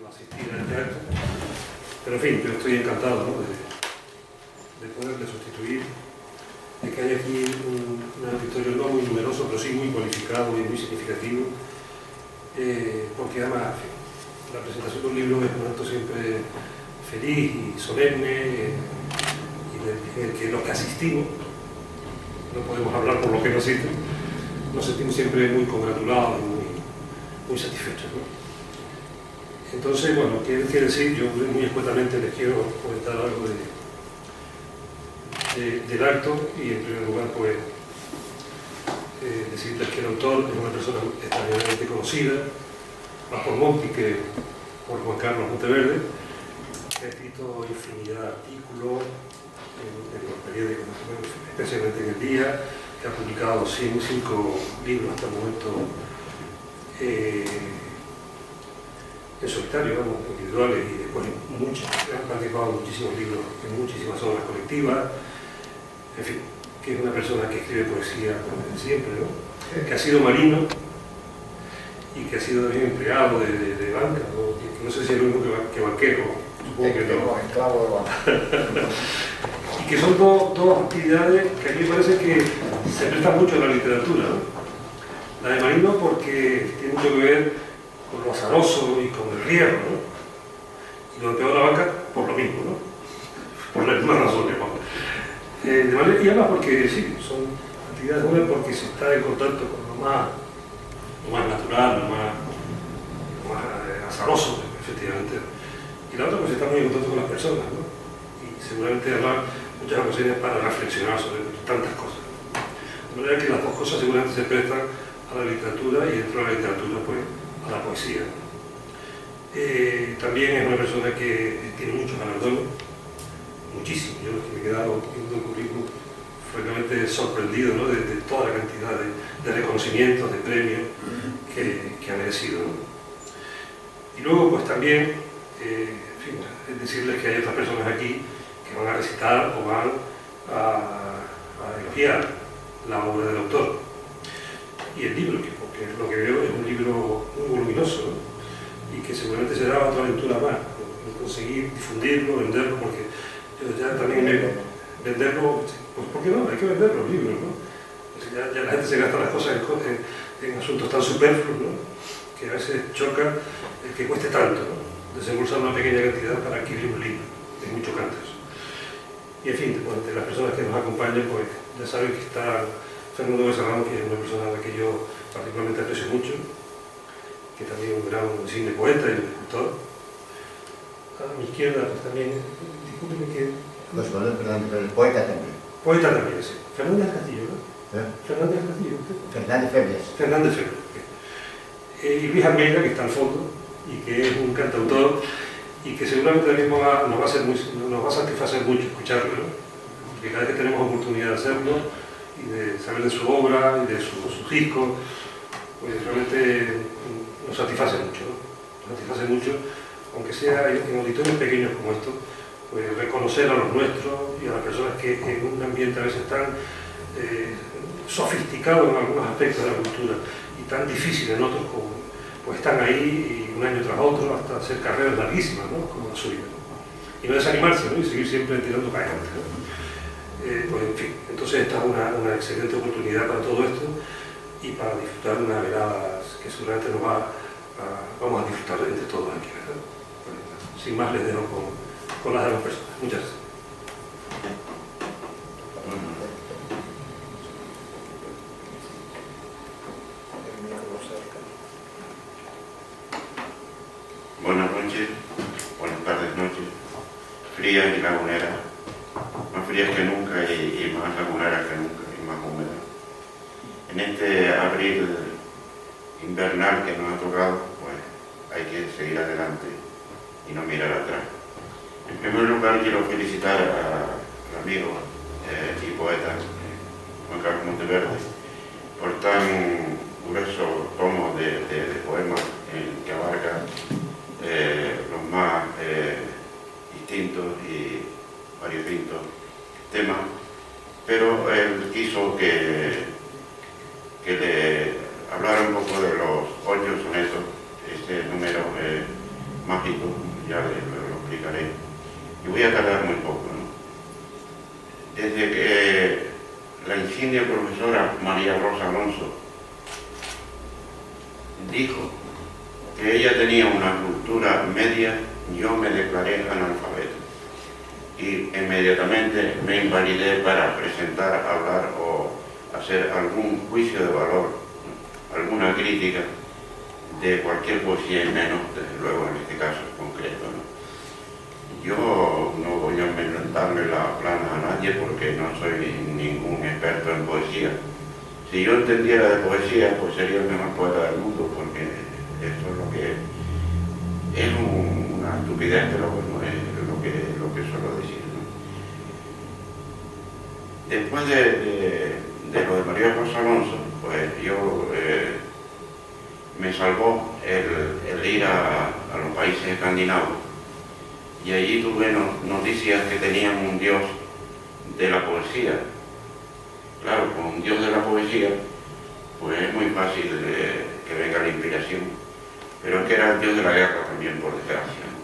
asistir a este acto, pero en fin, yo estoy encantado, ¿no?, de poderle sustituir, de que haya aquí un auditorio no muy numeroso, pero sí muy cualificado y muy significativo, porque además la presentación de un libro es un acto siempre feliz y solemne, y en el que los que asistimos, no podemos hablar por los que no asisten, nos sentimos siempre muy congratulados y muy satisfechos, ¿no? Entonces, bueno, ¿qué decir? Yo muy escuetamente les quiero comentar algo del acto y en primer lugar, pues, decirles que el autor es una persona extraordinariamente conocida, más por Monti que por Juan Carlos Monteverde, que ha escrito infinidad de artículos en los periódicos, especialmente en El Día, que ha publicado 105 libros hasta el momento, en solitario, vamos, individuales, y después muchos, han participado en muchísimos libros, en muchísimas obras colectivas, en fin, que es una persona que escribe poesía desde siempre, ¿no? Que ha sido marino y que ha sido también empleado de banca, no sé si es el único que banquero, supongo que no. Esclavo de banca. Y que son dos actividades que a mí me parece que se prestan mucho a la literatura, ¿no? La de marino porque tiene mucho que ver con lo azaroso y con el riesgo, ¿no? Y lo de peor la banca, por lo mismo, ¿no? Por las mismas razones, ¿no? De manera, y además porque sí, son actividades buenas porque se está en contacto con lo más natural, lo más azaroso, efectivamente. Y la otra, pues está muy en contacto con las personas, ¿no? Y seguramente habrá muchas ocasiones para reflexionar sobre tantas cosas. De manera que las dos cosas seguramente se prestan a la literatura y dentro de la literatura, pues, a la poesía. También es una persona que tiene muchos galardones, muchísimos. Yo me he quedado viendo un currículum francamente sorprendido, ¿no?, de toda la cantidad de reconocimientos, de premios que ha merecido, ¿no? Y luego, pues también, en fin, es decirles que hay otras personas aquí que van a recitar o van a elogiar la obra del autor y el libro, porque lo que veo es un libro muy voluminoso, ¿no?, y que seguramente será otra aventura más, ¿no?, conseguir difundirlo, venderlo, porque yo ya también venderlo, pues ¿por qué no? Hay que vender los libros, ¿no? Pues ya la gente se gasta las cosas en asuntos tan superfluos, ¿no?, que a veces choca el que cueste tanto, ¿no?, desembolsar una pequeña cantidad para adquirir un libro. Es muy chocante eso. Y en fin, pues, de las personas que nos acompañan, pues ya saben que está Fernando Becerrán, que es una persona a la que yo particularmente aprecio mucho, que también es un gran insigne poeta y un escultor. A mi izquierda, pues también, discúlpeme que... Pues perdón, pero el poeta también. Poeta también, sí. Fernández Castillo, ¿no? Fernández Castillo, ¿usted? Fernández Febles. Fernández Febles. Y Luis Almeida, que está al fondo, y que es un cantautor, y que seguramente también nos va a satisfacer mucho escucharlo, ¿no? Porque cada vez que tenemos oportunidad de hacerlo, y de saber de su obra, y de sus discos, pues realmente nos satisface mucho, ¿no? Nos satisface mucho, aunque sea en auditorios pequeños como estos, pues reconocer a los nuestros y a las personas que en un ambiente a veces tan sofisticado en algunos aspectos de la cultura y tan difícil en otros, como, pues están ahí y un año tras otro hasta hacer carreras larguísimas, ¿no?, como la suya, ¿no? Y no desanimarse, ¿no?, y seguir siempre tirando para adelante, ¿no? Pues en fin, entonces esta es una excelente oportunidad para todo esto y para disfrutar una velada que seguramente vamos a disfrutar entre todos aquí, ¿verdad? Bueno, sin más les dejo con las demás personas. Muchas gracias. Buenas noches, buenas tardes, noches, frías y laguneras, más frías que nunca y más laguneras que nunca y más húmedas. En este abril invernal que nos ha tocado, pues hay que seguir adelante y no mirar atrás. En primer lugar quiero felicitar al amigo y poeta Juan Carlos Monteverde por tan grueso tomo de poemas que abarca los más distintos y variopintos temas, pero él quiso que le hablara un poco de los 8 sonetos, este número mágico, ya lo explicaré. Y voy a tardar muy poco, ¿no? Desde que la insigne profesora María Rosa Alonso dijo que ella tenía una cultura media, yo me declaré analfabeto. Y inmediatamente me invalidé para presentar, hablar o hacer algún juicio de valor, ¿no? Alguna crítica de cualquier poesía y menos, desde luego en este caso concreto, ¿no? Yo no voy a inventarle la plana a nadie porque no soy ningún experto en poesía. Si yo entendiera de poesía, pues sería el mejor poeta del mundo, porque esto es lo que es una estupidez, pero bueno, es lo que suelo decir, ¿no? Después de lo de María Rosa Alonso, pues yo me salvó el ir a los países escandinavos, y allí tuve noticias que tenían un dios de la poesía. Claro, con un dios de la poesía, pues es muy fácil que venga la inspiración, pero es que era el dios de la guerra también, por desgracia, ¿no?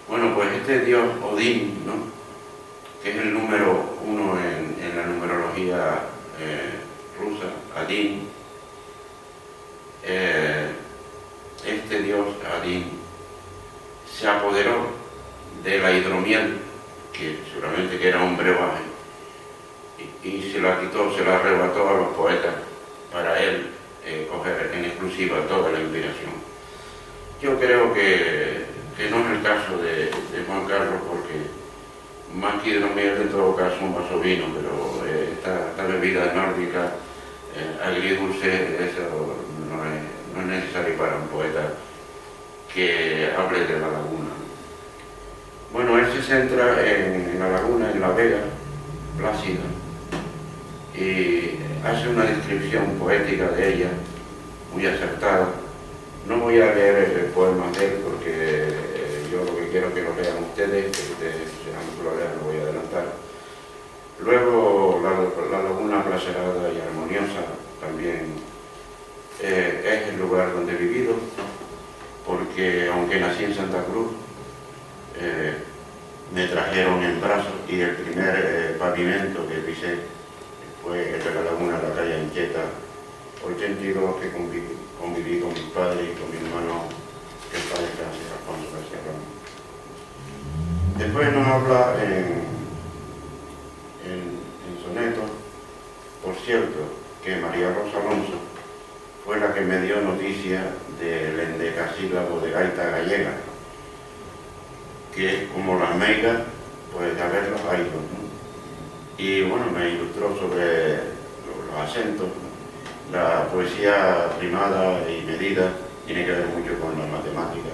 Bueno, pues este dios Odín, ¿no?, que es el número 1 en la numerología rusa, Adín, este dios Adín se apoderó de la hidromiel, que seguramente que era un brebaje, y se la quitó, se la arrebató a los poetas para él coger en exclusiva toda la inspiración. Yo creo que no es el caso de Juan Carlos, porque más que hidromiel, en todo caso un vaso vino, pero esta bebida nórdica agridulce, eso no es necesario para un poeta que hable de la laguna. Bueno, él se centra en la laguna, en la vega plácida, y hace una descripción poética de ella, muy acertada. No voy a leer el poema de él, porque yo lo que quiero es que lo lean ustedes, que ustedes serán que lo lean, lo voy a adelantar. Luego, la laguna placerada y armoniosa también es el lugar donde he vivido, porque aunque nací en Santa Cruz, me trajeron en brazos, y el primer pavimento que pisé fue el de la laguna de la calle Anchieta 82, que conviví con mis padres y con mi hermano, que es padre Francis Alfonso García Ramos. Después nos habla en sonetos, por cierto, que María Rosa Alonso fue la que me dio noticia del endecasílabo de gaita gallega, que es como las meigas, pues de haberlos oído, ¿no? Y bueno, me ilustró sobre los acentos. La poesía rimada y medida tiene que ver mucho con la matemática.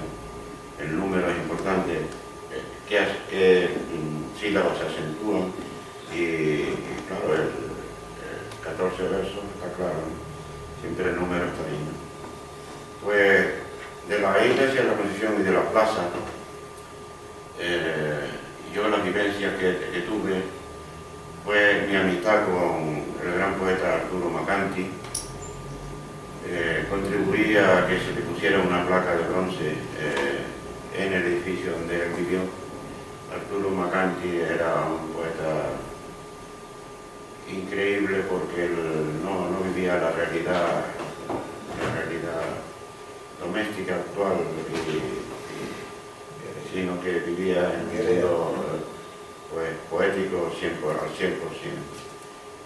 El número es importante, qué sílabas se acentúan, y claro, el 14 versos está claro, ¿no? Siempre el número está ahí, ¿no? Pues de la iglesia, de la Concepción y de la plaza, yo la vivencia que tuve fue mi amistad con el gran poeta Arturo Macanti. Contribuí a que se le pusiera una placa de bronce en el edificio donde él vivió. Arturo Macanti era un poeta increíble, porque él no vivía la realidad doméstica actual, sino que vivía en un mundo pues, poético al 100%.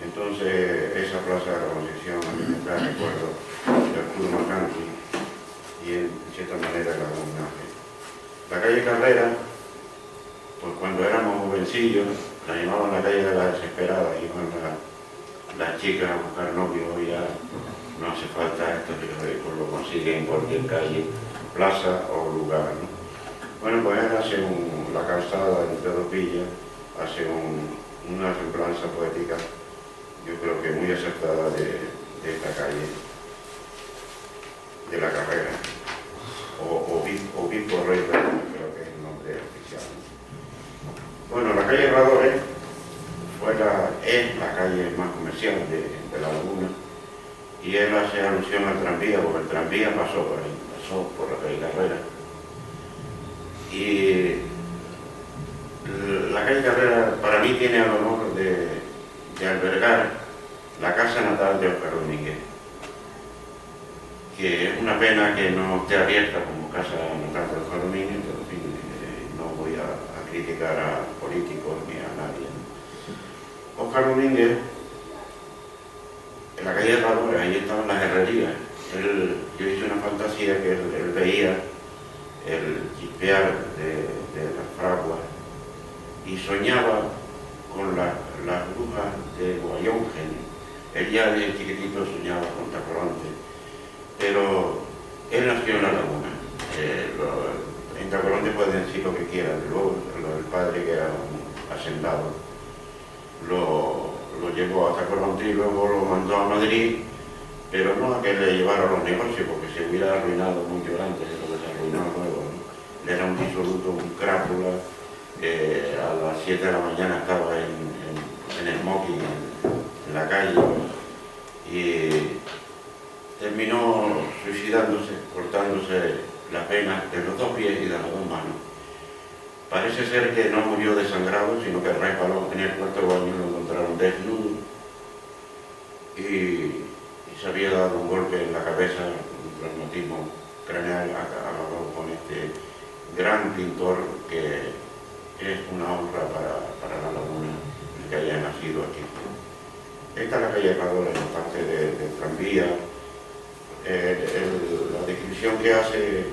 Entonces, esa plaza de la Concepción a mí me trae recuerdo de Arturo Macanti, y en cierta manera era un homenaje. La calle Carrera, pues cuando éramos jovencillos, la llamaban la calle de la desesperada, iban las chicas a buscar novio, y ya no hace falta esto, pues lo consiguen en cualquier calle, plaza o lugar, ¿no? Bueno, pues él hace la calzada entre dos villas, hace una semblanza poética, yo creo que muy acertada de esta calle, de la Carrera, o Obispo Rey, creo que es el nombre oficial. Bueno, la calle Herradores es la calle más comercial de la laguna, y él hace alusión al tranvía, porque el tranvía pasó por ahí, pasó por la calle Carrera. Y la calle Carrera para mí tiene el honor de albergar la casa natal de Óscar Domínguez, que es una pena que no esté abierta como casa natal de Óscar Domínguez, pero en fin, no voy a criticar a políticos ni a nadie. Óscar Domínguez, en la calle Herradores, ahí estaban las herrerías. Yo hice una fantasía que él veía el chispear de las fraguas y soñaba con las brujas de Guayongen. Él ya desde chiquitito soñaba con Tacoronte, pero él nació en la laguna. En Tacoronte pueden decir lo que quieran. Luego el padre, que era un hacendado, lo llevó a Tacoronte y luego lo mandó a Madrid, pero no a que le llevara los negocios, porque se hubiera arruinado mucho antes de lo que se arruinó luego, ¿no? Él era un disoluto, un crápula. A las 7 de la mañana estaba en el smoking en la calle y terminó suicidándose, cortándose las venas de los 2 pies y de las 2 manos. Parece ser que no murió desangrado, sino que resbaló en el cuarto baño, lo encontraron desnudo y se había dado un golpe en la cabeza, un traumatismo craneal, acabado con este gran pintor que es una honra para la laguna el que haya nacido aquí. Esta es la calle Herradores, en parte del tranvía. La descripción que hace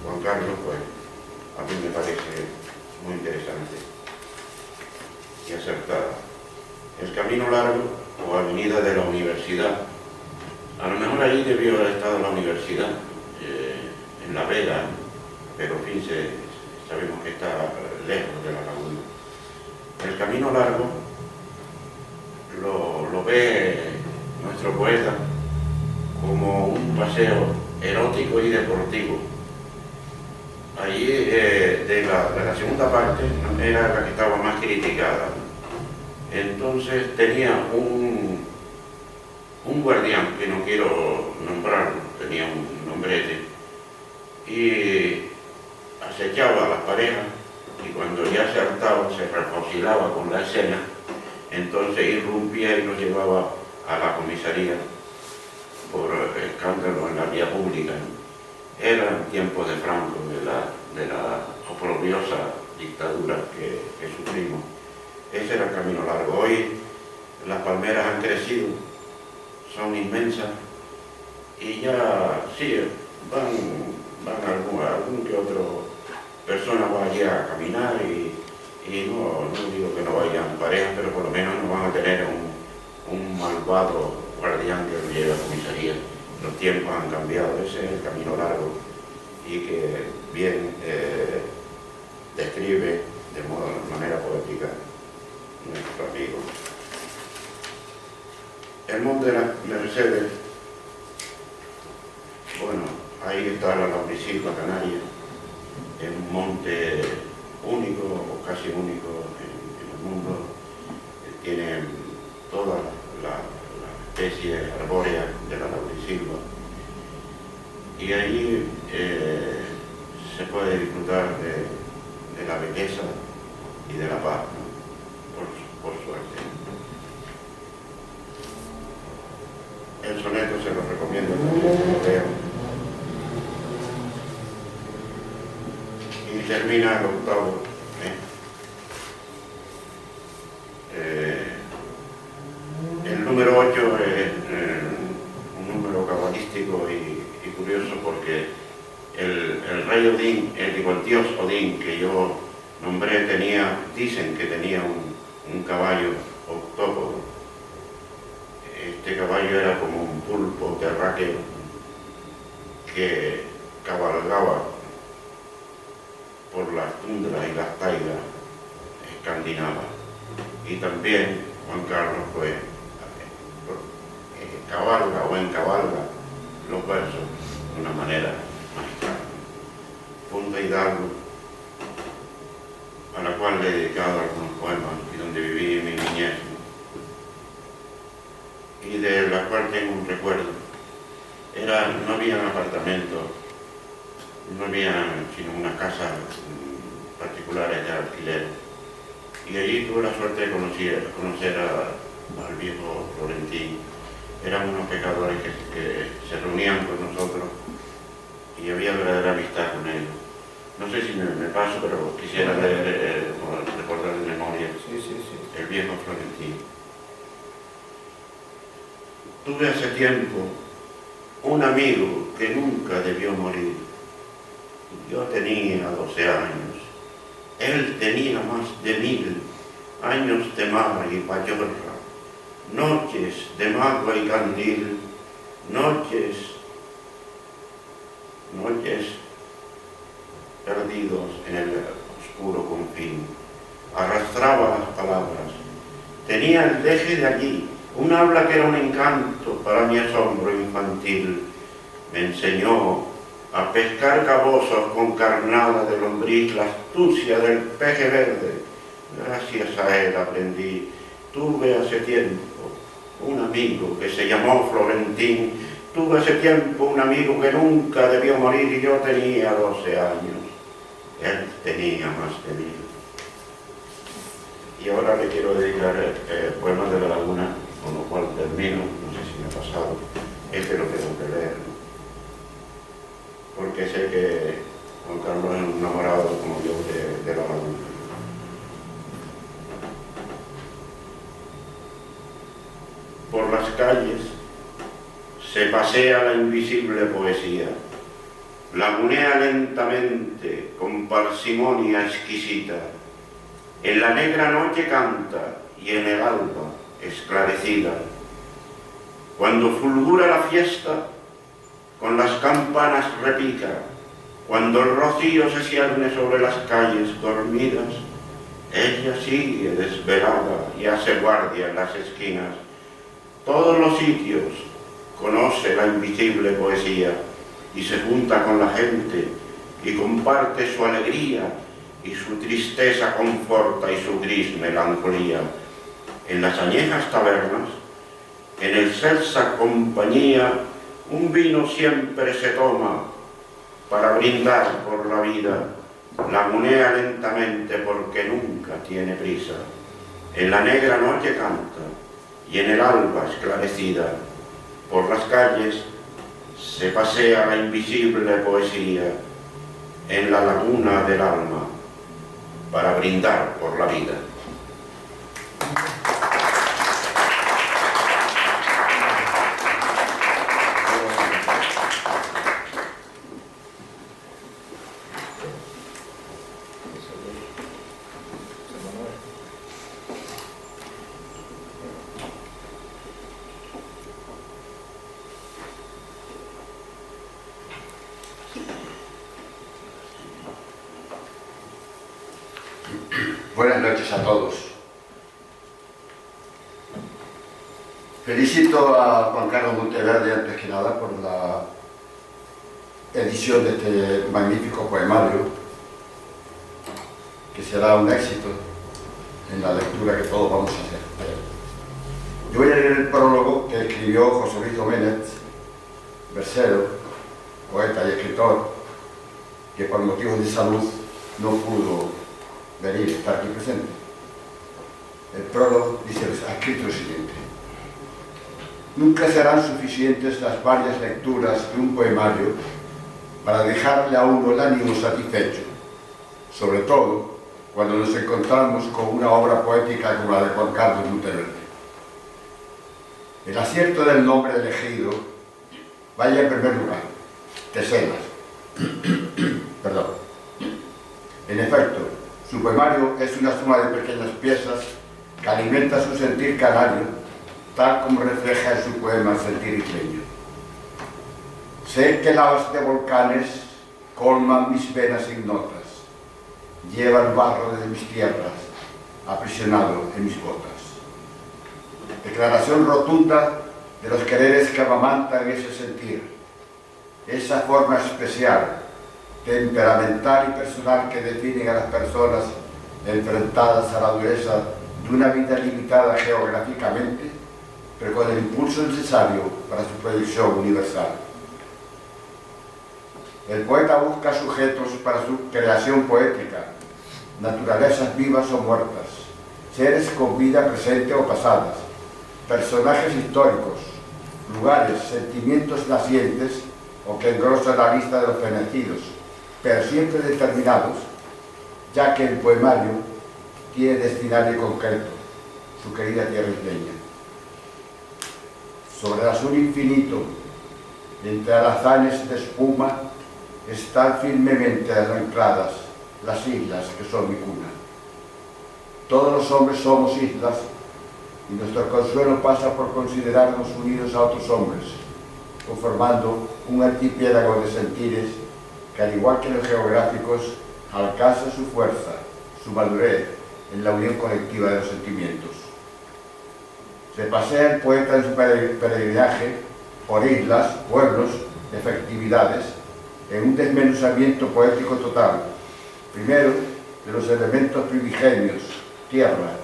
Juan Carlos, pues a mí me parece muy interesante y acertada. El Camino Largo, o Avenida de la Universidad, a lo mejor allí debió haber estado la universidad, en La Vega, pero en fin, sabemos que está lejos de la laguna. El Camino Largo lo ve nuestro poeta como un paseo erótico y deportivo. Allí, de la segunda parte, era la que estaba más criticada. Entonces tenía un guardián, que no quiero nombrarlo, tenía un nombrete, y acechaba a las parejas, y cuando ya se hartaba, se refocilaba con la escena, entonces irrumpía y los llevaba a la comisaría por escándalo en la vía pública. Eran tiempos de Franco, de la oprobiosa dictadura que sufrimos. Ese era el Camino Largo. Hoy las palmeras han crecido, son inmensas, y ya sí, van algún que otro persona va allí a caminar y no digo que no vayan parejas, pero por lo menos no van a tener un malvado guardián que lo lleve a la comisaría. Los tiempos han cambiado, ese es el Camino Largo, y que bien describe de manera poética nuestro amigo. El Monte de la Mercedes, bueno, ahí está la Laurisilva Canaria, es un monte único, o casi único en el mundo. Tiene todas las especies arbóreas de la Laurisilva, y allí se puede disfrutar de la belleza y de la paz, ¿no? por suerte. El soneto se lo recomiendo también, que lo vean. Y termina el octavo. El número 8 es un número cabalístico y curioso, porque el rey Odín, el dios Odín que yo nombré, dicen que tenía un caballo octópodo. Este caballo era como un pulpo terráqueo que cabalgaba por las tundras y las taigas escandinavas. Y también Juan Carlos, pues, cabalga o encabalga los versos de una manera magistral. Punta Hidalgo, a la cual le he dedicado algunos poemas, y donde viví en mi niñez, y de la cual tengo un recuerdo. No había apartamentos no había sino una casa particular de alquiler. Y allí tuve la suerte de conocer al viejo Florentín. Eran unos pecadores que se reunían con nosotros y había verdadera amistad con ellos. No sé si me paso, pero quisiera recordar de memoria el viejo Florentín. Tuve hace tiempo un amigo que nunca debió morir. Yo tenía 12 años. Él tenía más de 1000 años de mar y pachorra, noches de magua y candil, noches perdidos en el oscuro confín. Arrastraba las palabras. Tenía el deje de allí, un habla que era un encanto para mi asombro infantil. Me enseñó a pescar cabosos con carnada de lombriz, la astucia del peje verde. Gracias a él aprendí. Tuve hace tiempo un amigo que se llamó Florentín. Tuve hace tiempo un amigo que nunca debió morir y yo tenía 12 años. Él tenía más de 1000. Y ahora le quiero dedicar el poema de la laguna, con lo cual termino, no sé si me ha pasado, este lo tengo que leer, ¿no? Porque sé que Juan Carlos es un enamorado como yo de la laguna. Por las calles se pasea la invisible poesía, lagunea lentamente con parsimonia exquisita. En la negra noche canta y en el alba esclarecida. Cuando fulgura la fiesta, con las campanas repica. Cuando el rocío se cierne sobre las calles dormidas, ella sigue desvelada y hace guardia en las esquinas. Todos los sitios conoce la invisible poesía y se junta con la gente y comparte su alegría y su tristeza conforta y su gris melancolía. En las añejas tabernas, en excelsa compañía, un vino siempre se toma para brindar por la vida. Lagunea lentamente porque nunca tiene prisa. En la negra noche canta y en el alba esclarecida. Por las calles se pasea la invisible poesía en la laguna del alma para brindar por la vida. Buenas noches a todos. Felicito a Juan Carlos Monteverde antes que nada por la edición de este magnífico poemario, que será un éxito en la lectura que todos vamos a hacer. Yo voy a leer el prólogo que escribió José Luis Domènech, versero, poeta y escritor, que por motivos de salud no pudo venir, estar aquí presente. El prólogo dice, ha escrito lo siguiente: nunca serán suficientes las varias lecturas de un poemario para dejarle a uno el ánimo satisfecho, sobre todo cuando nos encontramos con una obra poética como la de Juan Carlos Monteverde. El acierto del nombre elegido vaya en primer lugar, Teselas. Perdón. En efecto, su poemario es una suma de pequeñas piezas que alimenta su sentir canario, tal como refleja en su poema El sentir isleño. Sé que lavas de volcanes colman mis venas ignotas, lleva el barro de mis tierras aprisionado en mis botas. Declaración rotunda de los quereres que amamantan ese sentir, esa forma especial, temperamental y personal que definen a las personas enfrentadas a la dureza de una vida limitada geográficamente, pero con el impulso necesario para su proyección universal. El poeta busca sujetos para su creación poética, naturalezas vivas o muertas, seres con vida presente o pasadas, personajes históricos, lugares, sentimientos nacientes o que engrosan la lista de los fenecidos, pero siempre determinados, ya que el poemario tiene destinatario concreto, su querida tierra isleña. Sobre el azul infinito, entre alazanes de espuma, están firmemente ancladas las islas que son mi cuna. Todos los hombres somos islas y nuestro consuelo pasa por considerarnos unidos a otros hombres, conformando un archipiélago de sentires que, al igual que los geográficos, alcanza su fuerza, su madurez en la unión colectiva de los sentimientos. Se pasea el poeta en su peregrinaje por islas, pueblos, efectividades, en un desmenuzamiento poético total, primero de los elementos primigenios, tierra,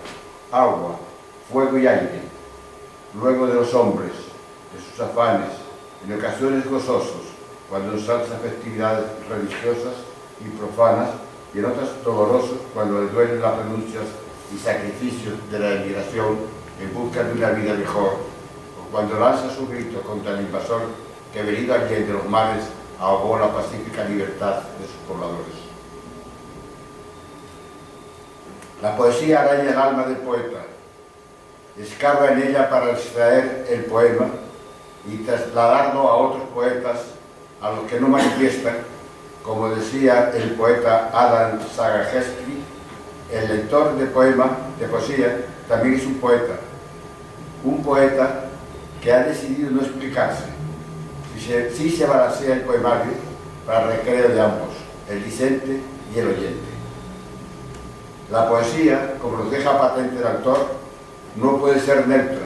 agua, fuego y aire, luego de los hombres, de sus afanes, en ocasiones gozosos, cuando ensalza festividades religiosas y profanas, y en otras dolorosos, cuando le duelen las renuncias y sacrificios de la emigración en busca de una vida mejor, o cuando lanza su grito contra el invasor que, venido alguien de los mares, ahogó la pacífica libertad de sus pobladores. La poesía araña el alma del poeta, escarba en ella para extraer el poema y trasladarlo a otros poetas, a los que no manifiestan. Como decía el poeta Adam Zagajewski, el lector de poesía, también es un poeta que ha decidido no explicarse. Sí se balancea el poemario para recreo de ambos, el discente y el oyente. La poesía, como nos deja patente el autor, no puede ser neutra,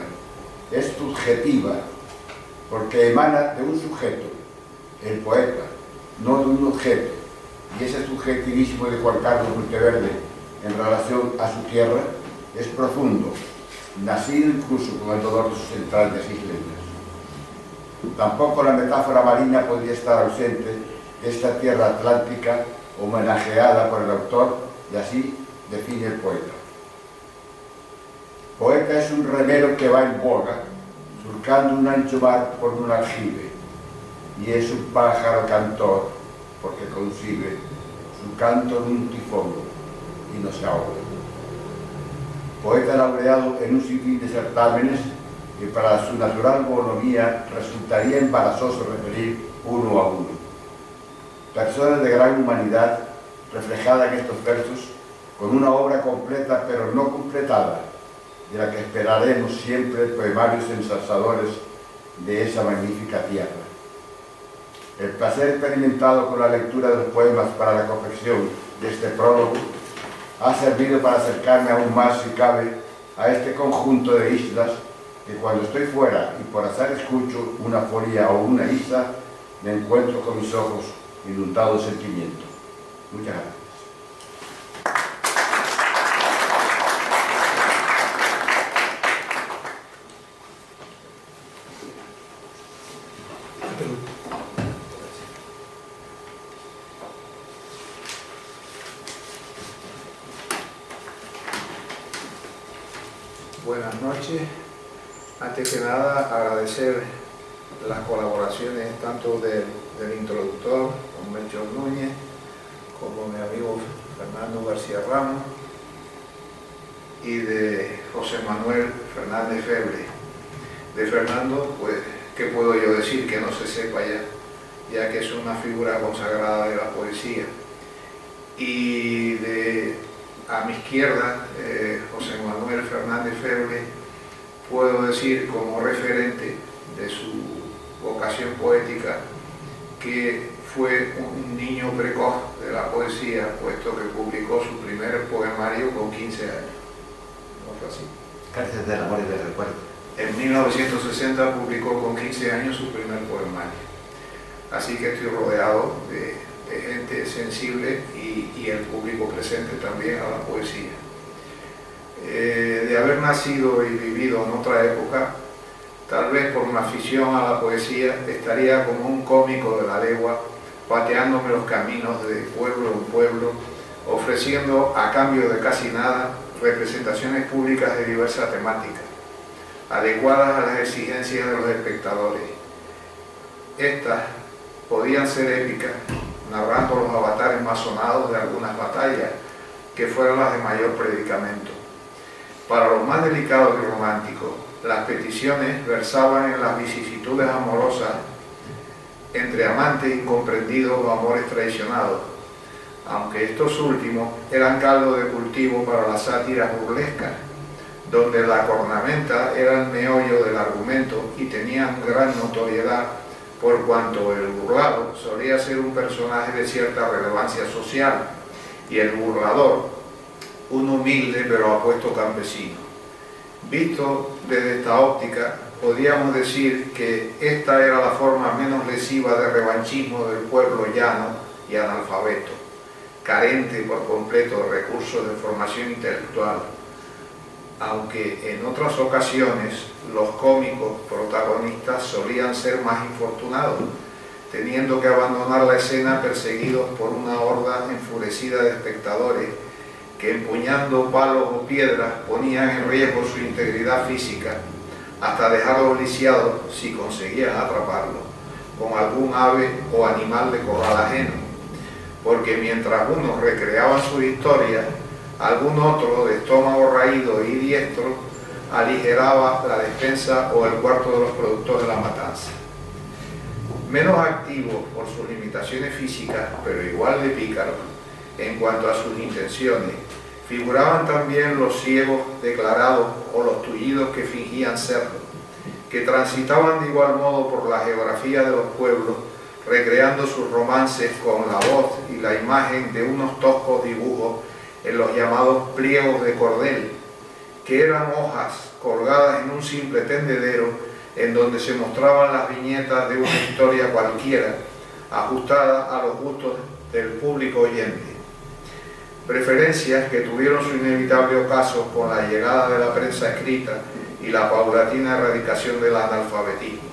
es subjetiva, porque emana de un sujeto, el poeta, no de un objeto, y ese subjetivismo de Juan Carlos Monteverde en relación a su tierra es profundo, nacido incluso con el dolor de sus entrañas isleñas. Tampoco la metáfora marina podría estar ausente de esta tierra atlántica homenajeada por el autor, y así define el poeta. Poeta es un remero que va en boga, surcando un ancho mar por un aljibe, y es un pájaro cantor, porque concibe su canto en un tifón y no se ahoga. Poeta laureado en un sinfín de certámenes que para su natural bonomía resultaría embarazoso referir uno a uno. Persona de gran humanidad reflejada en estos versos, con una obra completa pero no completada, de la que esperaremos siempre poemarios ensalzadores de esa magnífica tierra. El placer experimentado con la lectura de los poemas para la confección de este prólogo ha servido para acercarme aún más, si cabe, a este conjunto de islas que, cuando estoy fuera y por azar escucho una folía o una isla, me encuentro con mis ojos inundados de sentimiento. Muchas gracias. Buenas noches. Antes que nada, agradecer las colaboraciones tanto del introductor, don Melchor Núñez, como mi amigo Fernando García Ramos, y de José Manuel Fernández Feble. De Fernando, pues, ¿qué puedo yo decir que no se sepa ya que es una figura consagrada de la poesía? Y a mi izquierda, José Manuel Fernández Feble, puedo decir como referente de su vocación poética que fue un niño precoz de la poesía, puesto que publicó su primer poemario con 15 años. ¿No fue así? Cárcel del amor y del recuerdo. En 1960 publicó con 15 años su primer poemario. Así que estoy rodeado de gente sensible y el público presente también a la poesía. De haber nacido y vivido en otra época, tal vez por una afición a la poesía, estaría como un cómico de la legua pateándome los caminos de pueblo en pueblo, ofreciendo a cambio de casi nada representaciones públicas de diversa temática, adecuadas a las exigencias de los espectadores. Estas podían ser épicas, narrando los avatares más sonados de algunas batallas, que fueron las de mayor predicamento. Para los más delicados y románticos, las peticiones versaban en las vicisitudes amorosas entre amantes incomprendidos o amores traicionados, aunque estos últimos eran caldo de cultivo para las sátiras burlescas, donde la cornamenta era el meollo del argumento y tenían gran notoriedad por cuanto el burlado solía ser un personaje de cierta relevancia social y el burlador un humilde pero apuesto campesino. Visto desde esta óptica, podríamos decir que esta era la forma menos lesiva de revanchismo del pueblo llano y analfabeto, carente por completo de recursos de formación intelectual, aunque en otras ocasiones los cómicos protagonistas solían ser más infortunados, teniendo que abandonar la escena perseguidos por una horda enfurecida de espectadores que, empuñando palos o piedras, ponían en riesgo su integridad física, hasta dejarlos lisiados si conseguían atraparlos con algún ave o animal de corral ajeno, porque mientras unos recreaban sus historias, algún otro de estómago raído y diestro aligeraba la despensa o el cuarto de los productos de la matanza. Menos activos por sus limitaciones físicas, pero igual de pícaros en cuanto a sus intenciones, figuraban también los ciegos declarados o los tullidos que fingían serlo, que transitaban de igual modo por la geografía de los pueblos, recreando sus romances con la voz y la imagen de unos toscos dibujos en los llamados pliegos de cordel, que eran hojas colgadas en un simple tendedero en donde se mostraban las viñetas de una historia cualquiera, ajustada a los gustos del público oyente. Preferencias que tuvieron su inevitable ocaso con la llegada de la prensa escrita y la paulatina erradicación del analfabetismo.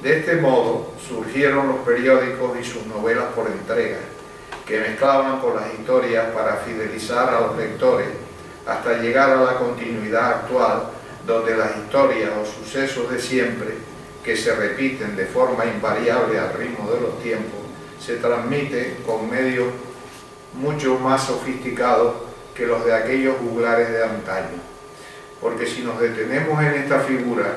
De este modo surgieron los periódicos y sus novelas por entrega, que mezclaban con las historias para fidelizar a los lectores hasta llegar a la continuidad actual, donde las historias o sucesos de siempre, que se repiten de forma invariable al ritmo de los tiempos, se transmiten con medios mucho más sofisticados que los de aquellos juglares de antaño. Porque si nos detenemos en esta figura,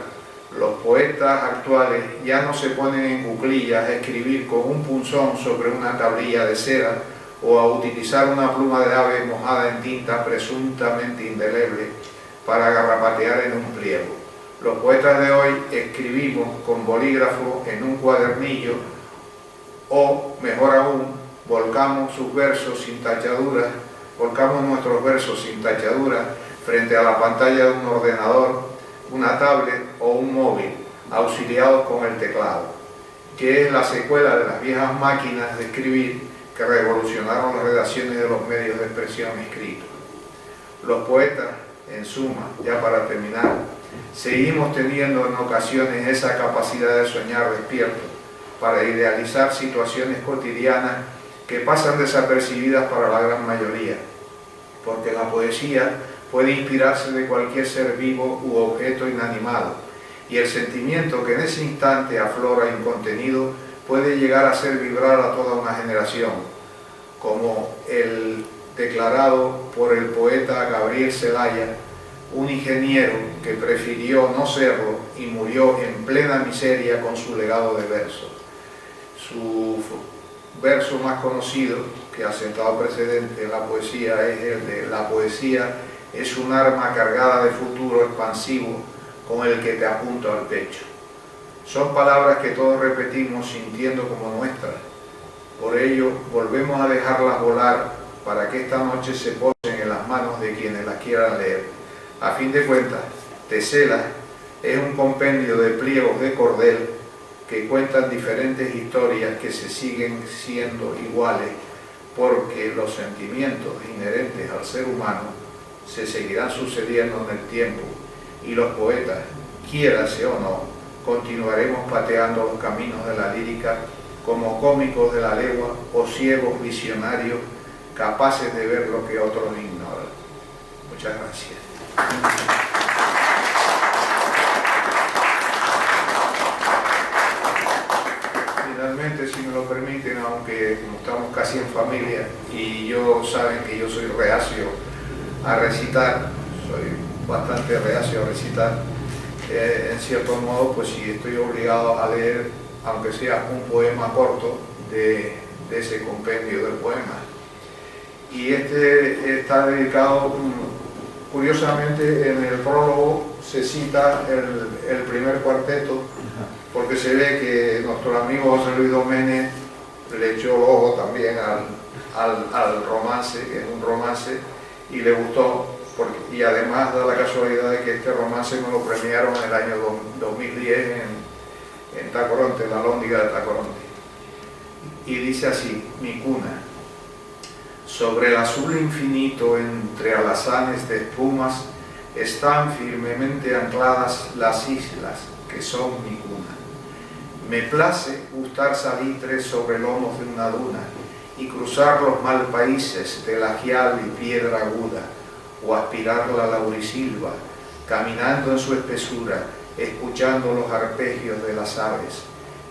los poetas actuales ya no se ponen en cuclillas a escribir con un punzón sobre una tablilla de cera o a utilizar una pluma de ave mojada en tinta presuntamente indeleble para garrapatear en un pliego. Los poetas de hoy escribimos con bolígrafo en un cuadernillo o, mejor aún, volcamos nuestros versos sin tachaduras frente a la pantalla de un ordenador, una tablet o un móvil, auxiliados con el teclado, que es la secuela de las viejas máquinas de escribir que revolucionaron las redacciones de los medios de expresión escritos. Los poetas, en suma, ya para terminar, seguimos teniendo en ocasiones esa capacidad de soñar despierto para idealizar situaciones cotidianas que pasan desapercibidas para la gran mayoría, porque la poesía puede inspirarse de cualquier ser vivo u objeto inanimado, y el sentimiento que en ese instante aflora incontenido puede llegar a hacer vibrar a toda una generación, como el declarado por el poeta Gabriel Celaya, un ingeniero que prefirió no serlo y murió en plena miseria con su legado de versos. Su verso más conocido, que ha sentado precedente en la poesía, es el de: la poesía es un arma cargada de futuro expansivo con el que te apunto al pecho. Son palabras que todos repetimos sintiendo como nuestras. Por ello, volvemos a dejarlas volar para que esta noche se posen en las manos de quienes las quieran leer. A fin de cuentas, Teselas es un compendio de pliegos de cordel que cuentan diferentes historias que se siguen siendo iguales, porque los sentimientos inherentes al ser humano se seguirán sucediendo en el tiempo, y los poetas, quiérase o no, continuaremos pateando los caminos de la lírica como cómicos de la legua o ciegos visionarios capaces de ver lo que otros ignoran. Muchas gracias. Finalmente, si me lo permiten, aunque como estamos casi en familia y saben que yo soy reacio a recitar, soy bastante reacio a recitar, en cierto modo, pues sí estoy obligado a leer, aunque sea un poema corto de ese compendio de poemas. Y este está dedicado, curiosamente, en el prólogo se cita el primer cuarteto, porque se ve que nuestro amigo José Luis Doménech le echó el ojo también al romance, que es un romance, y le gustó, y además da la casualidad de que este romance me lo premiaron en el año 2010 en Tacoronte, en la Alhóndiga de Tacoronte. Y dice así: mi cuna. Sobre el azul infinito entre alazanes de espumas están firmemente ancladas las islas que son mi cuna. Me place gustar salitres sobre lomos de una duna y cruzar los malpaíses de la gial y piedra aguda, o aspirar la laurisilva, caminando en su espesura, escuchando los arpegios de las aves,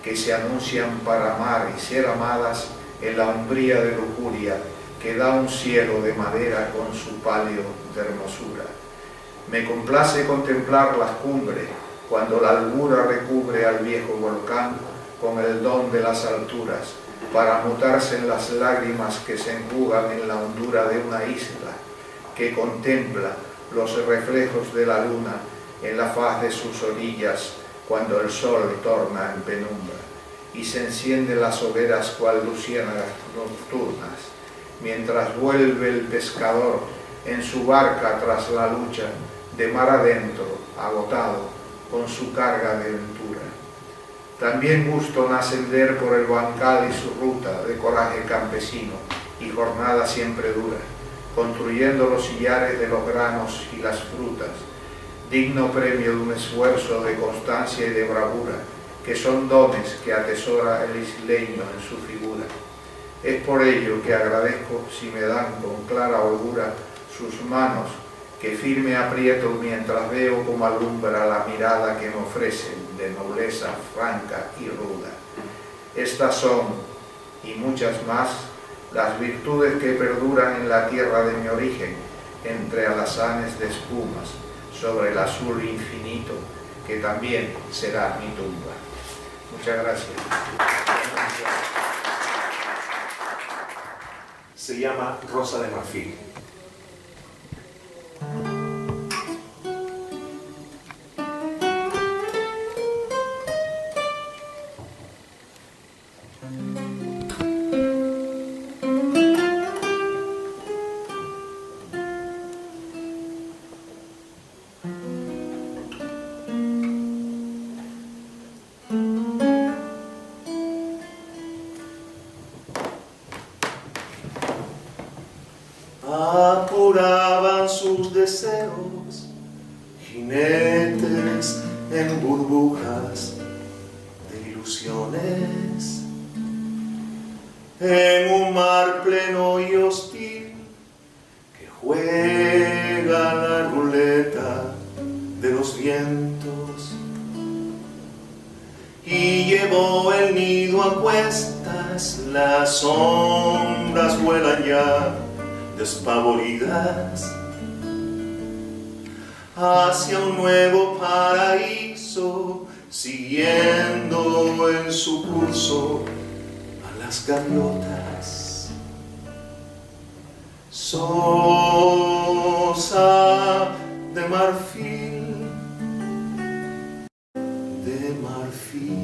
que se anuncian para amar y ser amadas en la umbría de lujuria que da un cielo de madera con su palio de hermosura. Me complace contemplar las cumbres, cuando la albura recubre al viejo volcán con el don de las alturas, para mutarse en las lágrimas que se enjugan en la hondura de una isla, que contempla los reflejos de la luna en la faz de sus orillas cuando el sol torna en penumbra y se encienden las hogueras cual luciérnagas nocturnas, mientras vuelve el pescador en su barca tras la lucha de mar adentro, agotado con su carga de ventura. También gusto en ascender por el bancal y su ruta de coraje campesino y jornada siempre dura, construyendo los sillares de los granos y las frutas, digno premio de un esfuerzo de constancia y de bravura, que son dones que atesora el isleño en su figura. Es por ello que agradezco si me dan con clara holgura sus manos, que firme aprieto mientras veo como alumbra la mirada que me ofrecen de nobleza franca y ruda. Estas son, y muchas más, las virtudes que perduran en la tierra de mi origen, entre alazanes de espumas, sobre el azul infinito, que también será mi tumba. Muchas gracias. Se llama Rosa de Marfil. Apuraban sus deseos, jinetes en burbujas de ilusiones, en un mar pleno y hostil que juega la ruleta de los vientos, y llevó el nido a cuestas, las sombras vuelan ya despavoridas hacia un nuevo paraíso, siguiendo en su curso a las gaviotas. Sosa de marfil, de marfil.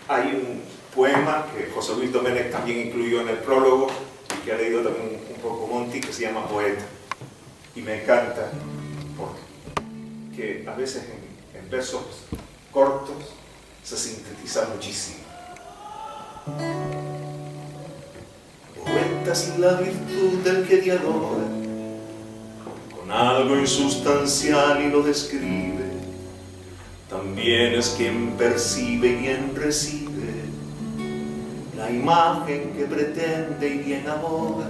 Hay un poema que José Luis Doménech también incluyó en el prólogo y que ha leído también un poco Monti, que se llama Poeta. Y me encanta porque a veces en versos cortos se sintetiza muchísimo. Poeta es la virtud del que dialoga con algo insustancial y lo describe. También es quien percibe y bien recibe la imagen que pretende y bien aboga.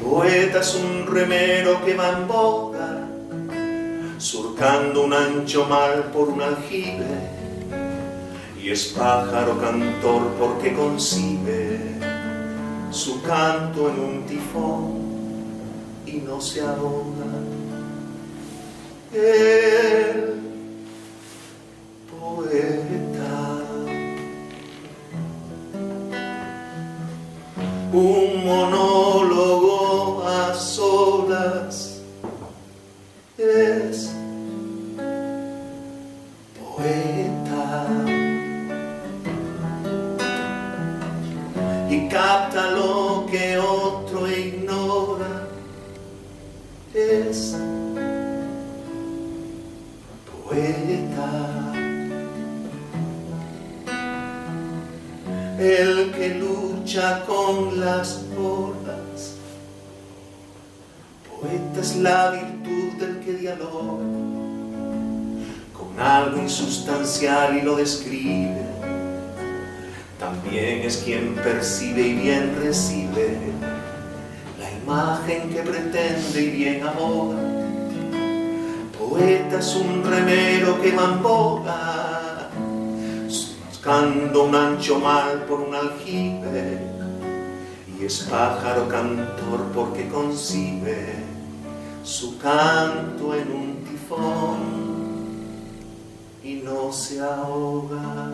Poeta es un remero que va en boga, surcando un ancho mar por un aljibe, y es pájaro cantor porque concibe su canto en un tifón y no se ahoga. El poeta, un monólogo a solas, es poeta, y capta lo que otro ignora, es poeta. El que lucha con las olas, poeta es la virtud del que dialoga con algo insustancial y lo describe. También es quien percibe y bien recibe la imagen que pretende y bien aboga. Poeta es un remero que va en boga, buscando un ancho mar por un aljibe, y es pájaro cantor porque concibe su canto en un tifón y no se ahoga.